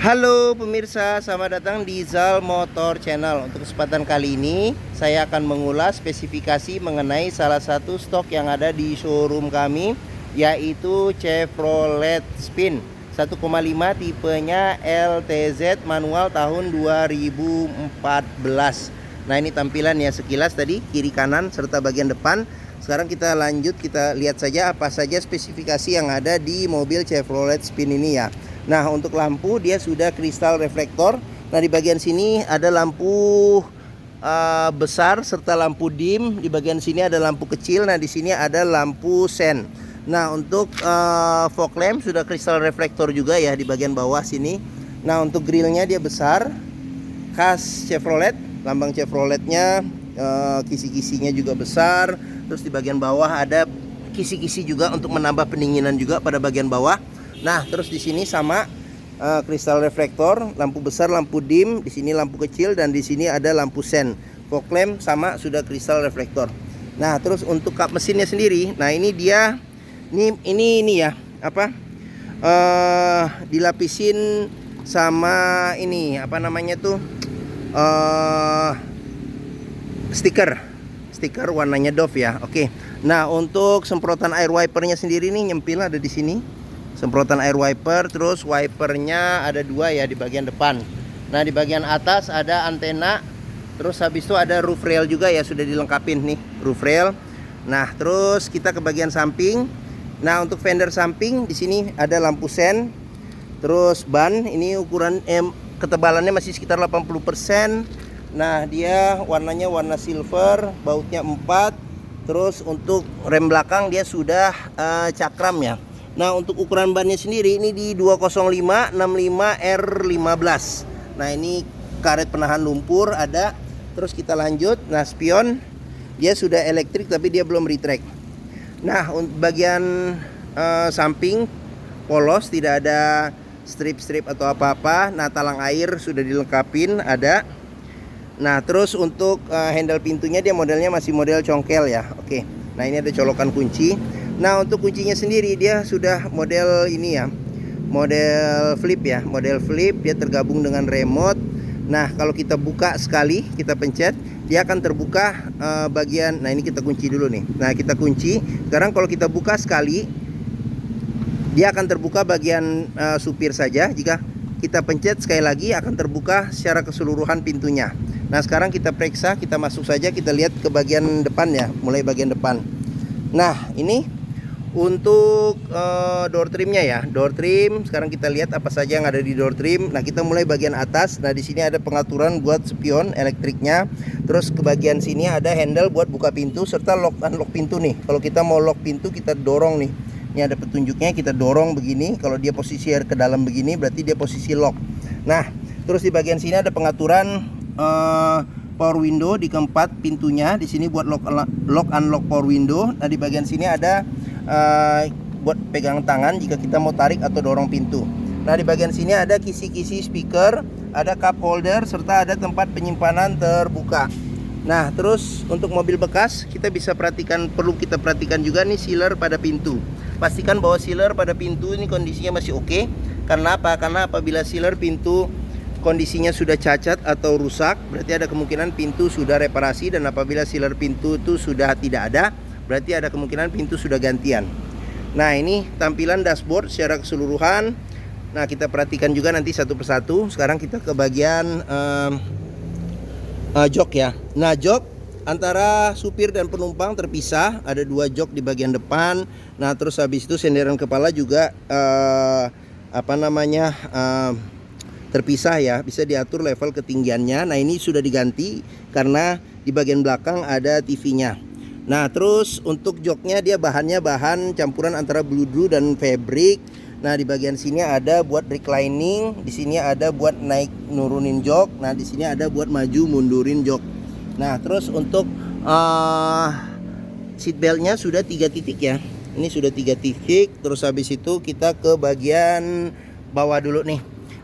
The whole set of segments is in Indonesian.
Halo pemirsa, selamat datang di Zal Motor Channel. Untuk kesempatan kali ini saya akan mengulas spesifikasi mengenai salah satu stok yang ada di showroom kami, yaitu Chevrolet Spin 1,5 tipenya LTZ manual tahun 2014. Nah, ini tampilan ya sekilas tadi, kiri kanan serta bagian depan. Sekarang kita lanjut, kita lihat saja apa saja spesifikasi yang ada di mobil Chevrolet Spin ini ya. Nah, untuk lampu dia sudah kristal reflektor. Nah, di bagian sini ada lampu besar serta lampu dim. Di bagian sini ada lampu kecil. Nah, di sini ada lampu sen. Nah, untuk fog lamp sudah kristal reflektor juga ya di bagian bawah sini. Nah, untuk grillnya dia besar, khas Chevrolet. Lambang Chevroletnya, kisi-kisinya juga besar. Terus di bagian bawah ada kisi-kisi juga untuk menambah pendinginan juga pada bagian bawah. Nah, terus di sini sama kristal reflektor, lampu besar, lampu dim, di sini lampu kecil, dan di sini ada lampu sen. Fog lamp sama sudah kristal reflektor. Nah, terus untuk kap mesinnya sendiri, nah ini dia, ini ya, apa? Dilapisin sama ini, apa namanya tuh? Stiker warnanya Dove ya. Oke. Nah, untuk semprotan air wipernya sendiri nih nyempil ada di sini. Semprotan air wiper, terus wipernya ada dua ya di bagian depan. Nah, di bagian atas ada antena, terus habis itu ada roof rail juga ya, sudah dilengkapin nih roof rail. Nah, terus kita ke bagian samping. Nah, untuk fender samping di sini ada lampu sen. Terus ban ini ukuran ketebalannya masih sekitar 80%. Nah, dia warnanya warna silver, bautnya 4. Terus untuk rem belakang dia sudah cakram ya. Nah, untuk ukuran bannya sendiri ini di 205 65 R15. Nah, ini karet penahan lumpur ada. Terus kita lanjut. Nah, spion dia sudah elektrik tapi dia belum retract. Nah, untuk bagian samping polos, tidak ada strip-strip atau apa-apa. Nah, talang air sudah dilengkapin ada. Nah, terus untuk handle pintunya dia modelnya masih model congkel ya. Oke. Nah, ini ada colokan kunci. Nah, untuk kuncinya sendiri dia sudah model ini ya, model flip ya, model flip, dia tergabung dengan remote. Nah, kalau kita buka sekali, kita pencet, dia akan terbuka bagian. Nah, ini kita kunci dulu nih. Nah, kita kunci. Sekarang kalau kita buka sekali, dia akan terbuka bagian supir saja. Jika kita pencet sekali lagi akan terbuka secara keseluruhan pintunya. Nah, sekarang kita periksa, kita masuk saja, kita lihat ke bagian depan ya, mulai bagian depan. Nah, ini untuk door trimnya ya, door trim. Sekarang kita lihat apa saja yang ada di door trim. Nah, kita mulai bagian atas. Nah, di sini ada pengaturan buat spion elektriknya. Terus ke bagian sini ada handle buat buka pintu serta lock unlock pintu nih. Kalau kita mau lock pintu kita dorong nih. Ini ada petunjuknya, kita dorong begini. Kalau dia posisi ke dalam begini berarti dia posisi lock. Nah, terus di bagian sini ada pengaturan power window di keempat pintunya. Di sini buat lock unlock power window. Nah, di bagian sini ada buat pegang tangan jika kita mau tarik atau dorong pintu. Nah, di bagian sini ada kisi-kisi speaker, ada cup holder serta ada tempat penyimpanan terbuka. Nah, terus untuk mobil bekas kita bisa perhatikan, perlu kita perhatikan juga nih sealer pada pintu. Pastikan bahwa sealer pada pintu ini kondisinya masih oke. Karena apa? Karena apabila sealer pintu kondisinya sudah cacat atau rusak, berarti ada kemungkinan pintu sudah reparasi. Dan apabila sealer pintu itu sudah tidak ada, berarti ada kemungkinan pintu sudah gantian. Nah, ini tampilan dashboard secara keseluruhan. Nah, kita perhatikan juga nanti satu persatu. Sekarang kita ke bagian jok ya. Nah, jok antara supir dan penumpang terpisah. Ada dua jok di bagian depan. Nah, terus habis itu senderan kepala juga terpisah ya. Bisa diatur level ketinggiannya. Nah, ini sudah diganti karena di bagian belakang ada TV-nya. Nah, terus untuk joknya dia bahannya bahan campuran antara bludru dan fabric. Nah, di bagian sini ada buat reclining, di sini ada buat naik nurunin jok. Nah, di sini ada buat maju mundurin jok. Nah, terus untuk seat beltnya sudah 3 titik ya. Ini sudah 3 titik. Terus habis itu kita ke bagian bawah dulu nih.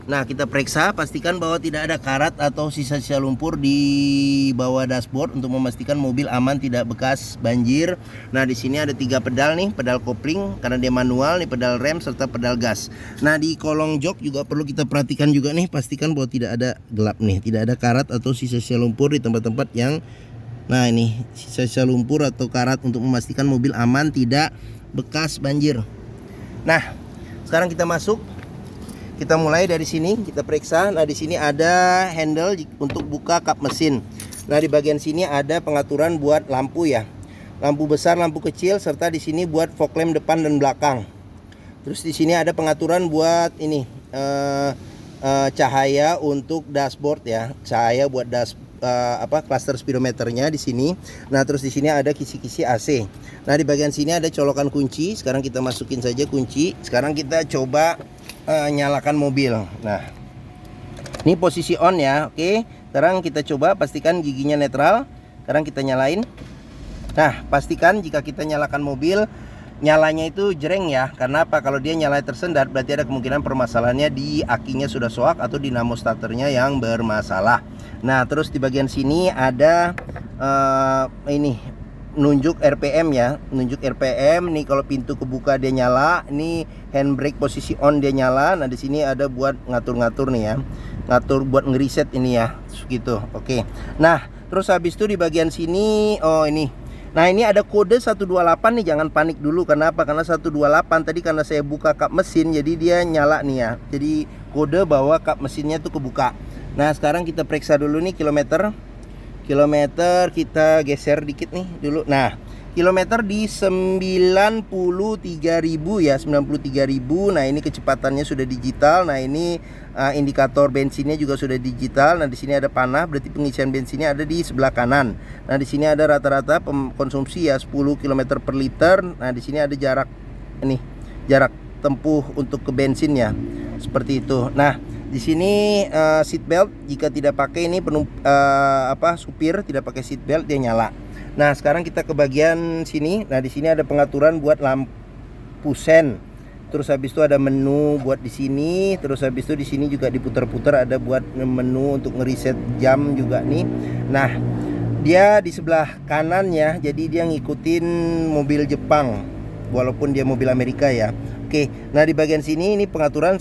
Nah, kita periksa, pastikan bahwa tidak ada karat atau sisa-sisa lumpur di bawah dashboard untuk memastikan mobil aman tidak bekas banjir. Nah, di sini ada 3 pedal nih, pedal kopling karena dia manual, nih pedal rem serta pedal gas. Nah, di kolong jok juga perlu kita perhatikan juga nih, pastikan bahwa tidak ada gelap nih, tidak ada karat atau sisa-sisa lumpur di tempat-tempat yang nah ini sisa-sisa lumpur atau karat untuk memastikan mobil aman tidak bekas banjir. Nah, sekarang kita masuk. Kita mulai dari sini, kita periksa. Nah, di sini ada handle untuk buka kap mesin. Nah, di bagian sini ada pengaturan buat lampu ya. Lampu besar, lampu kecil, serta di sini buat fog lamp depan dan belakang. Terus di sini ada pengaturan buat ini cahaya untuk dashboard ya. Cahaya buat cluster speedometernya di sini. Nah, terus di sini ada kisi-kisi AC. Nah, di bagian sini ada colokan kunci. Sekarang kita masukin saja kunci. Sekarang kita coba nyalakan mobil. Nah, ini posisi on ya. Oke, sekarang kita coba pastikan giginya netral. Sekarang kita nyalain. Nah, pastikan jika kita nyalakan mobil, nyalanya itu jreng ya. Karena apa? Kalau dia nyala tersendat, berarti ada kemungkinan permasalahannya di akinya sudah soak atau dinamo starternya yang bermasalah. Nah, terus di bagian sini ada ini nunjuk RPM ya, nunjuk RPM nih. Kalau pintu kebuka dia nyala, ini handbrake posisi on dia nyala. Nah, di sini ada buat ngatur-ngatur nih ya, ngatur buat ngeriset ini ya, gitu. Oke. Nah, terus habis itu di bagian sini, oh ini. Nah, ini ada kode 128 nih, jangan panik dulu. Kenapa? Karena 128 tadi karena saya buka kap mesin, jadi dia nyala nih ya. Jadi kode bahwa kap mesinnya tuh kebuka. Nah, sekarang kita periksa dulu nih kilometer kita geser dikit nih dulu. Nah, kilometer di 93.000 ya, 93.000. Nah, ini kecepatannya sudah digital. Nah, ini indikator bensinnya juga sudah digital. Nah, di sini ada panah, berarti pengisian bensinnya ada di sebelah kanan. Nah, di sini ada rata-rata konsumsi ya 10 km per liter. Nah, di sini ada jarak ini, jarak tempuh untuk ke bensin ya. Seperti itu. Nah, di sini seat belt jika tidak pakai ini supir tidak pakai seat belt dia nyala. Nah, sekarang kita ke bagian sini. Nah, di sini ada pengaturan buat lampu sen. Terus habis itu ada menu buat di sini. Terus habis itu di sini juga diputar-putar ada buat menu untuk ngeriset jam juga nih. Nah, dia di sebelah kanan ya. Jadi dia ngikutin mobil Jepang walaupun dia mobil Amerika ya. Oke, nah di bagian sini ini pengaturan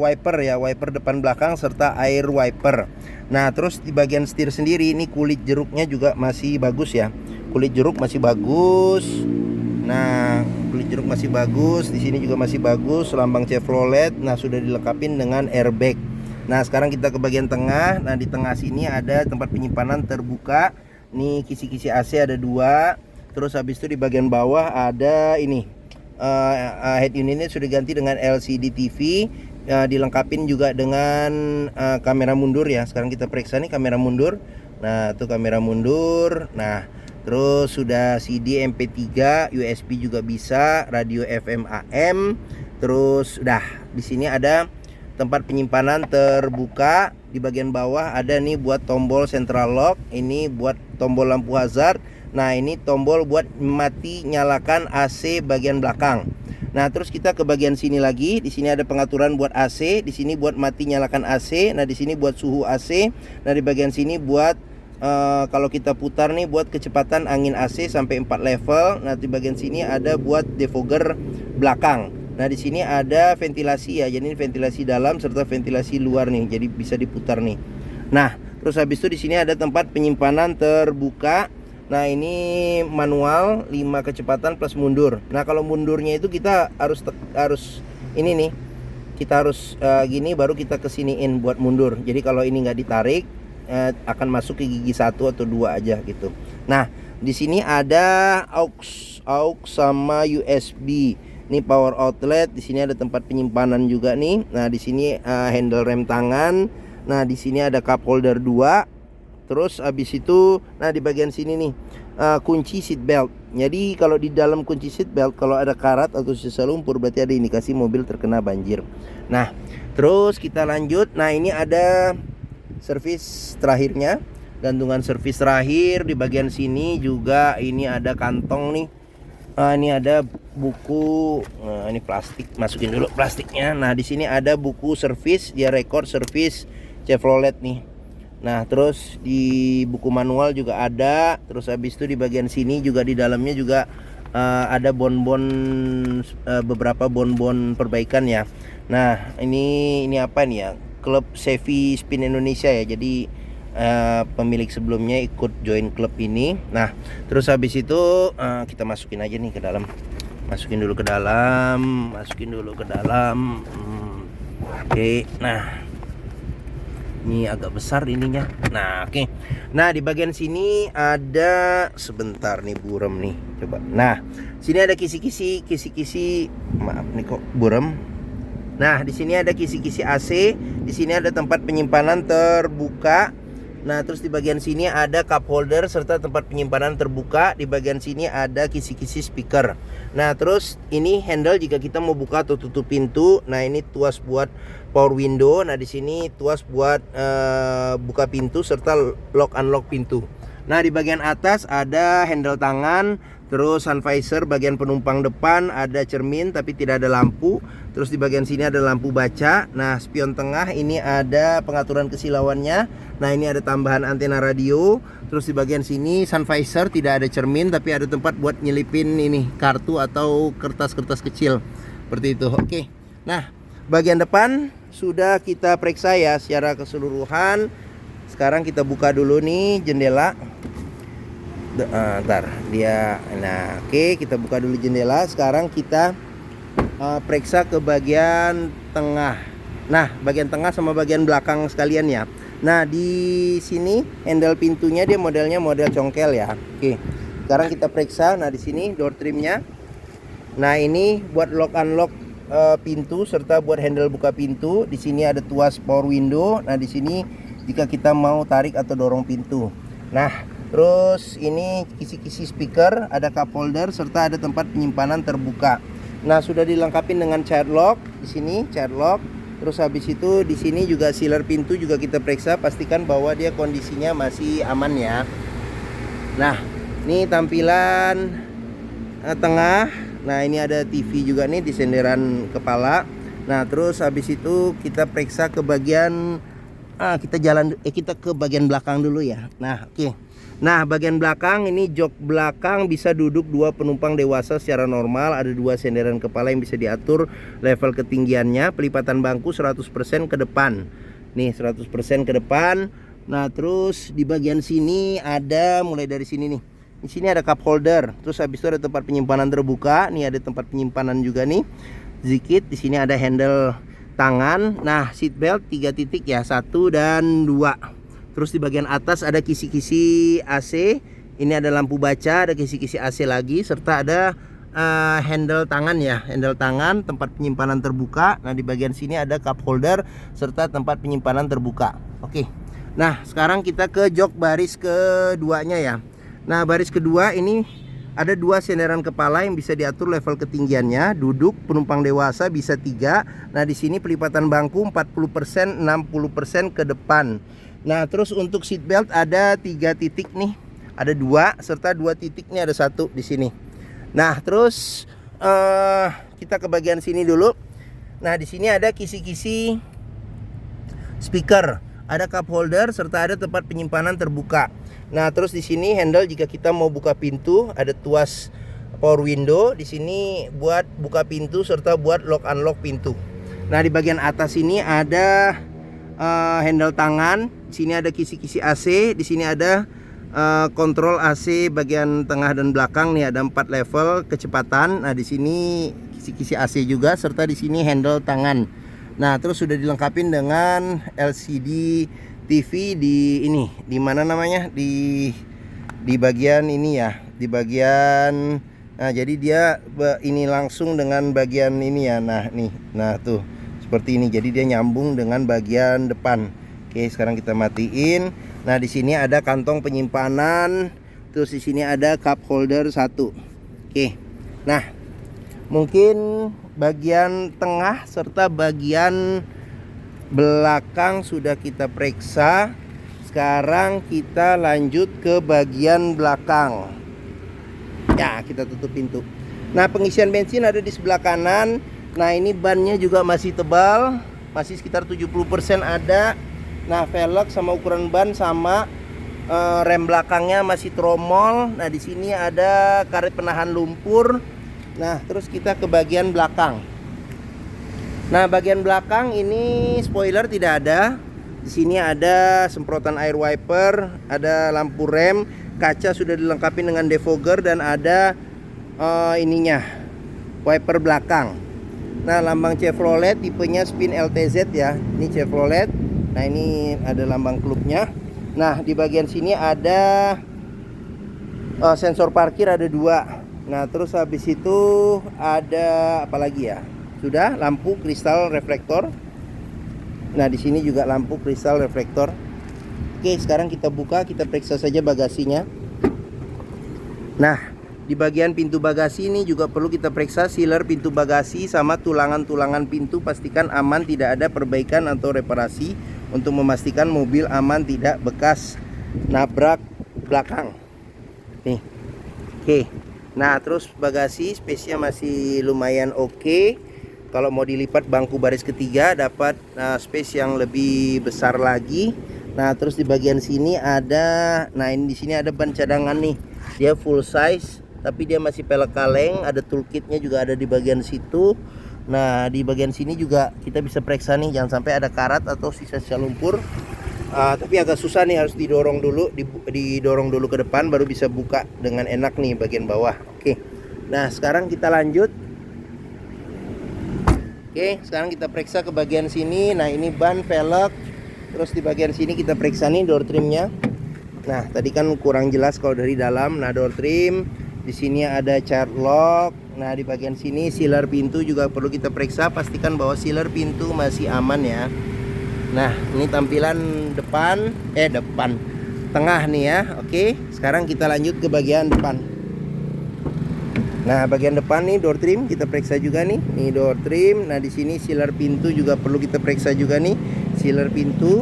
wiper ya, wiper depan belakang serta air wiper. Nah, terus di bagian setir sendiri ini kulit jeruknya juga masih bagus ya. Kulit jeruk masih bagus. Nah, kulit jeruk masih bagus. Di sini juga masih bagus, lambang Chevrolet. Nah, sudah dilengkapi dengan airbag. Nah, sekarang kita ke bagian tengah. Nah, di tengah sini ada tempat penyimpanan terbuka. Nih kisi-kisi AC ada 2. Terus habis itu di bagian bawah ada ini. Head unitnya sudah diganti dengan LCD TV, dilengkapin juga dengan kamera mundur ya. Sekarang kita periksa nih kamera mundur. Nah, itu kamera mundur. Nah, terus sudah CD MP3, USB juga bisa, radio FM AM. Terus udah di sini ada tempat penyimpanan terbuka. Di bagian bawah ada nih buat tombol central lock, ini buat tombol lampu hazard. Nah, ini tombol buat mati nyalakan AC bagian belakang. Nah, terus kita ke bagian sini lagi. Di sini ada pengaturan buat AC, di sini buat mati nyalakan AC. Nah, di sini buat suhu AC. Nah, di bagian sini buat kalau kita putar nih buat kecepatan angin AC sampai 4 level. Nah, di bagian sini ada buat defogger belakang. Nah, di sini ada ventilasi ya. Jadi ventilasi dalam serta ventilasi luar nih. Jadi bisa diputar nih. Nah, terus habis itu di sini ada tempat penyimpanan terbuka. Nah, ini manual 5 kecepatan plus mundur. Nah, kalau mundurnya itu kita harus ini nih. Kita harus gini baru kita kesiniin buat mundur. Jadi kalau ini nggak ditarik akan masuk ke gigi 1 atau 2 aja gitu. Nah, di sini ada aux sama USB. Ini power outlet. Di sini ada tempat penyimpanan juga nih. Nah, di sini handle rem tangan. Nah, di sini ada cup holder 2. Terus habis itu, nah di bagian sini nih kunci seat belt. Jadi kalau di dalam kunci seat belt kalau ada karat atau sisa lumpur berarti ada indikasi mobil terkena banjir. Nah, terus kita lanjut. Nah, ini ada servis terakhirnya, gantungan servis terakhir. Di bagian sini juga ini ada kantong nih. Ini ada buku, ini plastik, masukin dulu plastiknya. Nah, di sini ada buku servis, dia record servis Chevrolet nih. Nah, terus di buku manual juga ada. Terus habis itu di bagian sini juga di dalamnya juga ada bonbon, beberapa bonbon perbaikan ya. Nah, ini apa nih ya? Klub Chevy Spin Indonesia ya. Jadi pemilik sebelumnya ikut join klub ini. Nah, terus habis itu kita masukin aja nih ke dalam. Masukin dulu ke dalam. Oke. Nah, ini agak besar ininya. Nah, oke. Nah, di bagian sini ada, sebentar nih, burem nih. Coba. Nah, sini ada kisi-kisi. Maaf nih kok burem. Nah, di sini ada kisi-kisi AC. Di sini ada tempat penyimpanan terbuka. Nah, terus di bagian sini ada cup holder serta tempat penyimpanan terbuka. Di bagian sini ada kisi-kisi speaker. Nah, terus ini handle jika kita mau buka atau tutup pintu. Nah, ini tuas buat power window. Nah, di sini tuas buat buka pintu serta lock unlock pintu. Nah, di bagian atas ada handle tangan, terus sun visor bagian penumpang depan, ada cermin tapi tidak ada lampu. Terus di bagian sini ada lampu baca. Nah, spion tengah ini ada pengaturan kesilauannya. Nah, ini ada tambahan antena radio. Terus di bagian sini sun visor tidak ada cermin tapi ada tempat buat nyelipin ini kartu atau kertas-kertas kecil. Seperti itu. Oke. Nah, bagian depan sudah kita periksa ya secara keseluruhan. Sekarang kita buka dulu nih jendela. Ntar dia. Nah, oke, kita buka dulu jendela. Sekarang kita periksa ke bagian tengah. Nah, bagian tengah sama bagian belakang sekalian ya. Nah, di sini handle pintunya dia modelnya model congkel ya. Oke. Sekarang kita periksa. Nah, di sini door trimnya. Nah, ini buat lock unlock pintu serta buat handle buka pintu. Di sini ada tuas power window. Nah, di sini jika kita mau tarik atau dorong pintu. Nah, terus ini kisi-kisi speaker, ada cup holder serta ada tempat penyimpanan terbuka. Nah, sudah dilengkapi dengan child lock. Di sini child lock. Terus habis itu di sini juga sealer pintu juga kita periksa, pastikan bahwa dia kondisinya masih aman ya. Nah, ini tampilan tengah. Nah, ini ada TV juga nih di senderan kepala. Nah, terus habis itu kita periksa ke bagian kita ke bagian belakang dulu ya. Nah, oke. Nah, bagian belakang ini jok belakang bisa duduk 2 penumpang dewasa secara normal. Ada 2 senderan kepala yang bisa diatur level ketinggiannya. Pelipatan bangku 100% ke depan. Nih, 100% ke depan. Nah, terus di bagian sini ada, mulai dari sini nih. Di sini ada cup holder. Terus habis itu ada tempat penyimpanan terbuka. Nih ada tempat penyimpanan juga nih. Zikit, di sini ada handle tangan. Nah, seat belt 3 titik ya, 1 dan 2. Terus di bagian atas ada kisi-kisi AC. Ini ada lampu baca, ada kisi-kisi AC lagi, serta ada handle tangan ya, handle tangan, tempat penyimpanan terbuka. Nah, di bagian sini ada cup holder serta tempat penyimpanan terbuka. Oke. Nah, sekarang kita ke jok baris keduanya ya. Nah, baris kedua ini ada 2 senderan kepala yang bisa diatur level ketinggiannya. Duduk penumpang dewasa bisa 3. Nah, di sini pelipatan bangku 40%, 60% ke depan. Nah, terus untuk seat belt ada 3 titik nih. Ada 2 serta 2 titik nih, ada 1 di sini. Nah, terus kita ke bagian sini dulu. Nah, di sini ada kisi-kisi speaker, ada cup holder serta ada tempat penyimpanan terbuka. Nah, terus di sini handle jika kita mau buka pintu, ada tuas power window. Di sini buat buka pintu serta buat lock unlock pintu. Nah, di bagian atas ini ada handle tangan. Di sini ada kisi-kisi AC. Di sini ada kontrol AC bagian tengah dan belakang nih, ada 4 level kecepatan. Nah, di sini kisi-kisi AC juga serta di sini handle tangan. Nah, terus sudah dilengkapi dengan LCD TV di ini, di mana namanya, di bagian ini ya, di bagian. Nah, jadi dia ini langsung dengan bagian ini ya. Nah, nih, nah tuh seperti ini. Jadi dia nyambung dengan bagian depan. Oke, sekarang kita matiin. Nah, di sini ada kantong penyimpanan. Terus di sini ada cup holder 1. Oke. Nah, mungkin bagian tengah serta bagian belakang sudah kita periksa. Sekarang kita lanjut ke bagian belakang. Ya, kita tutup pintu. Nah, pengisian bensin ada di sebelah kanan. Nah, ini bannya juga masih tebal, masih sekitar 70% ada. Nah, velg sama ukuran ban sama, rem belakangnya masih tromol. Nah, di sini ada karet penahan lumpur. Nah, terus kita ke bagian belakang. Nah, bagian belakang ini spoiler tidak ada. Di sini ada semprotan air wiper, ada lampu rem, kaca sudah dilengkapi dengan defogger dan ada ininya wiper belakang. Nah, lambang Chevrolet tipenya Spin LTZ ya. Ini Chevrolet. Nah, ini ada lambang klubnya. Nah, di bagian sini ada sensor parkir ada 2. Nah, terus habis itu ada apa lagi ya? Sudah lampu kristal reflektor. Nah, di sini juga lampu kristal reflektor. Oke, sekarang kita buka, kita periksa saja bagasinya. Nah, di bagian pintu bagasi ini juga perlu kita periksa sealer pintu bagasi sama tulangan-tulangan pintu, pastikan aman, tidak ada perbaikan atau reparasi untuk memastikan mobil aman, tidak bekas nabrak belakang. Nih. Oke. Nah, terus bagasi space-nya masih lumayan oke. Kalau mau dilipat bangku baris ketiga dapat space yang lebih besar lagi. Nah, terus di bagian sini ada, nah ini di sini ada ban cadangan nih. Dia full size, tapi dia masih pelek kaleng. Ada toolkitnya juga ada di bagian situ. Nah, di bagian sini juga kita bisa periksa nih, jangan sampai ada karat atau sisa-sisa lumpur. Tapi agak susah nih, harus didorong dulu, didorong dulu ke depan baru bisa buka dengan enak nih bagian bawah. Oke. Nah, sekarang kita lanjut. Oke, sekarang kita periksa ke bagian sini. Nah, ini ban, velg. Terus di bagian sini kita periksa nih door trimnya. Nah, tadi kan kurang jelas kalau dari dalam. Nah, door trim. Di sini ada child lock. Nah, di bagian sini sealer pintu juga perlu kita periksa. Pastikan bahwa sealer pintu masih aman ya. Nah, ini tampilan depan. Tengah nih ya. Oke, sekarang kita lanjut ke bagian depan. Nah, bagian depan nih door trim kita periksa juga nih. Nih door trim. Nah, di sini sealer pintu juga perlu kita periksa juga nih. Sealer pintu.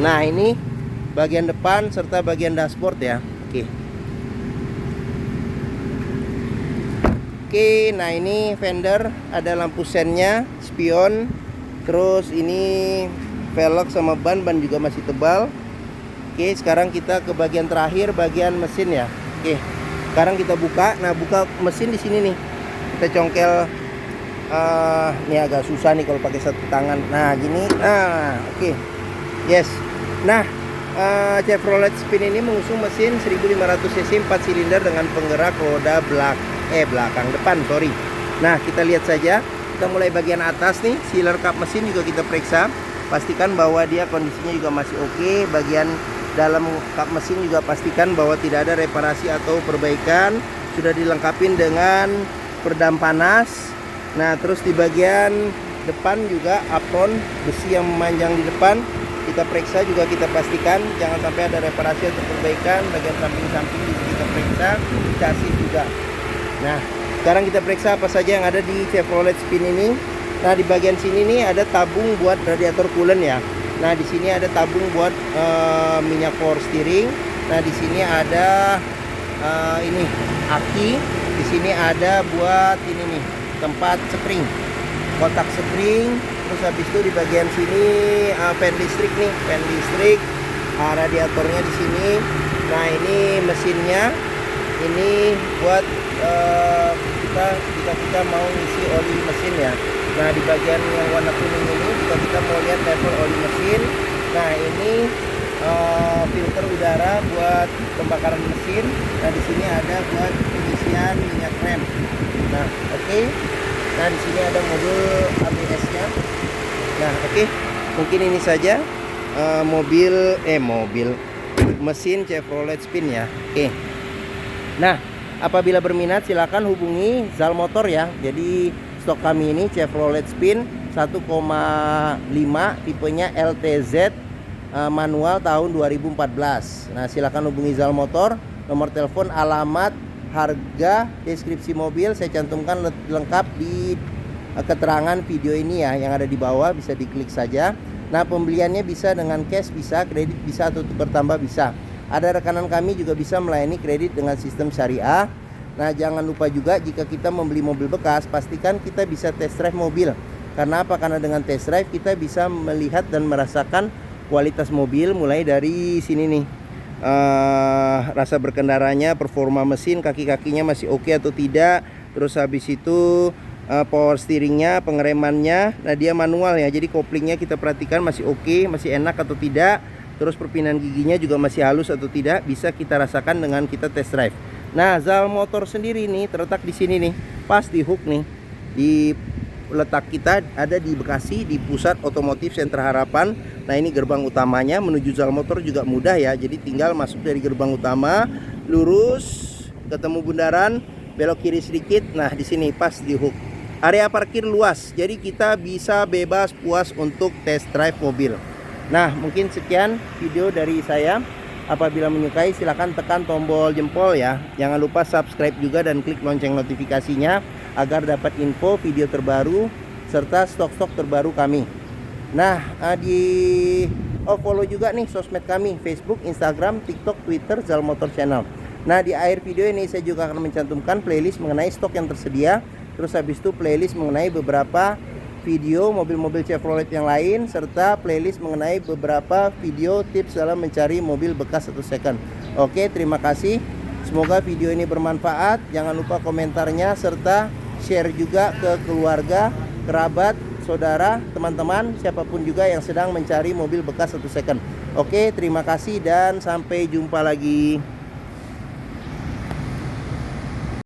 Nah, ini bagian depan serta bagian dashboard ya. Oke, nah ini fender, ada lampu sennya, spion. Terus ini velg sama ban juga masih tebal. Oke, sekarang kita ke bagian terakhir, bagian mesin ya. Oke, sekarang kita buka. Nah, buka mesin di sini nih. Kita congkel. Ini agak susah nih kalau pakai satu tangan. Nah, gini. Oke. Yes. Nah, Chevrolet Spin ini mengusung mesin 1500 cc 4 silinder dengan penggerak roda belakang depan, sorry. Nah, kita lihat saja. Kita mulai bagian atas nih, sealer kap mesin juga kita periksa. Pastikan bahwa dia kondisinya juga masih oke. Bagian dalam kap mesin juga pastikan bahwa tidak ada reparasi atau perbaikan. Sudah dilengkapi dengan peredam panas. Nah, terus di bagian depan juga apron besi yang memanjang di depan kita periksa juga, kita pastikan jangan sampai ada reparasi atau perbaikan. Bagian samping-samping juga kita periksa, chassis juga. Nah, sekarang kita periksa apa saja yang ada di Chevrolet Spin ini. Nah, di bagian sini nih ada tabung buat radiator coolant ya. Nah, di sini ada tabung buat minyak power steering. Nah, di sini ada ini aki. Di sini ada buat ini nih tempat spring, kotak spring. Terus habis itu di bagian sini fan listrik nih, fan listrik. Radiatornya di sini. Nah, ini mesinnya. Ini buat kita mau ngisi oli mesin ya. Nah, di bagian yang warna kuning ini juga kita mau lihat level oli mesin. Nah, ini filter udara buat pembakaran mesin. Nah, di sini ada buat pengisian minyak rem. Nah, oke. Nah, di sini ada modul ABS-nya. Nah, oke. Mungkin ini saja mesin Chevrolet Spin ya. Oke. Nah, apabila berminat silakan hubungi Zal Motor ya. Jadi stok kami ini Chevrolet Spin 1,5 tipenya LTZ manual tahun 2014. Nah, silakan hubungi Zal Motor. Nomor telepon, alamat, harga, deskripsi mobil saya cantumkan lengkap di keterangan video ini ya, yang ada di bawah, bisa diklik saja. Nah, pembeliannya bisa dengan cash, bisa kredit, bisa atau tukar tambah bisa. Ada rekanan kami juga bisa melayani kredit dengan sistem syariah. Nah, jangan lupa juga jika kita membeli mobil bekas, pastikan kita bisa test drive mobil. Karena apa? Karena dengan test drive kita bisa melihat dan merasakan kualitas mobil mulai dari sini nih. Rasa berkendaranya, performa mesin, kaki-kakinya masih oke atau tidak. Terus habis itu power steeringnya, pengeremannya, nah dia manual ya, jadi koplingnya kita perhatikan masih oke, masih enak atau tidak. Terus perpindahan giginya juga masih halus atau tidak, bisa kita rasakan dengan kita test drive. Nah, Zal Motor sendiri nih terletak di sini nih, pas di hook nih. Di letak kita ada di Bekasi, di Pusat Otomotif Sentra Harapan. Nah, ini gerbang utamanya, menuju Zal Motor juga mudah ya. Jadi tinggal masuk dari gerbang utama, lurus, ketemu bundaran, belok kiri sedikit. Nah, di sini pas di hook. Area parkir luas, jadi kita bisa bebas puas untuk test drive mobil. Nah, mungkin sekian video dari saya. Apabila menyukai silahkan tekan tombol jempol ya. Jangan lupa subscribe juga dan klik lonceng notifikasinya agar dapat info video terbaru serta stok-stok terbaru kami. Nah, follow juga nih sosmed kami, Facebook, Instagram, TikTok, Twitter, Zal Motor Channel. Nah, di akhir video ini saya juga akan mencantumkan playlist mengenai stok yang tersedia. Terus habis itu playlist mengenai beberapa video mobil-mobil Chevrolet yang lain, serta playlist mengenai beberapa video tips dalam mencari mobil bekas atau second. Oke, terima kasih. Semoga video ini bermanfaat. Jangan lupa komentarnya serta share juga ke keluarga, kerabat, saudara, teman-teman, siapapun juga yang sedang mencari mobil bekas atau second. Oke, terima kasih dan sampai jumpa lagi.